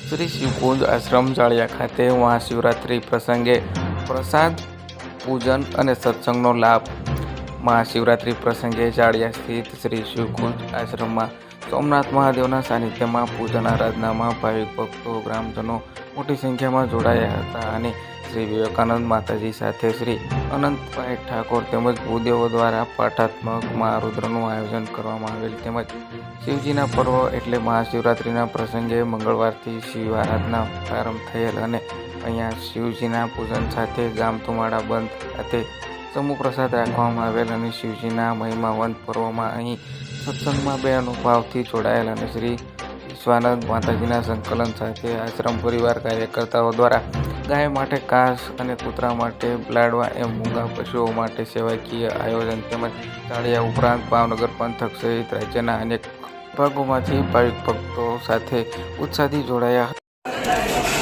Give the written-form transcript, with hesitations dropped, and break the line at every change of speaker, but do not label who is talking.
શ્રી શિવકુંજ આશ્રમ જાળિયા ખાતે મહાશિવરાત્રિ પ્રસંગે પ્રસાદ પૂજન અને સત્સંગનો લાભ। મહાશિવરાત્રિ પ્રસંગે જાળિયા સ્થિત શ્રી શિવકુંજ આશ્રમમાં સોમનાથ મહાદેવના સાનિધ્યમાં પૂજન આરાધનામાં ભાવિક ભક્તો ગ્રામજનો મોટી સંખ્યામાં જોડાયા હતા અને શ્રી વિવેકાનંદ માતાજી સાથે શ્રી અનંતભાઈ ઠાકોર તેમજ ભૂદેવો દ્વારા પાઠાત્મક મહારુદ્રનું આયોજન કરવામાં આવેલ તેમજ શિવજીના પર્વ એટલે મહાશિવરાત્રિના પ્રસંગે મંગળવારથી શિવ આરાધના પ્રારંભ થયેલ અને અહીંયા શિવજીના પૂજન સાથે ગામતુમાળા બંધ ખાતે સમૂહ પ્રસાદ રાખવામાં આવેલ અને શિવજીના મહિમાવંત પર્વમાં અહીં સત્સંગમાં બે અનુભાવથી જોડાયેલ અને શ્રી વિશ્વાનંદ માતાજીના સંકલન સાથે આશ્રમ પરિવાર કાર્યકર્તાઓ દ્વારા ગાય માટે ઘાસ અને કૂતરા માટે લાડવા એમ મૂંગા પશુઓ માટે સેવાકીય આયોજન તેમજ જાળિયા ઉપરાંત ભાવનગર પંથક સહિત રાજ્યના અનેક ભાગોમાંથી ભાવિક ભક્તો સાથે ઉત્સાહથી જોડાયા હતા।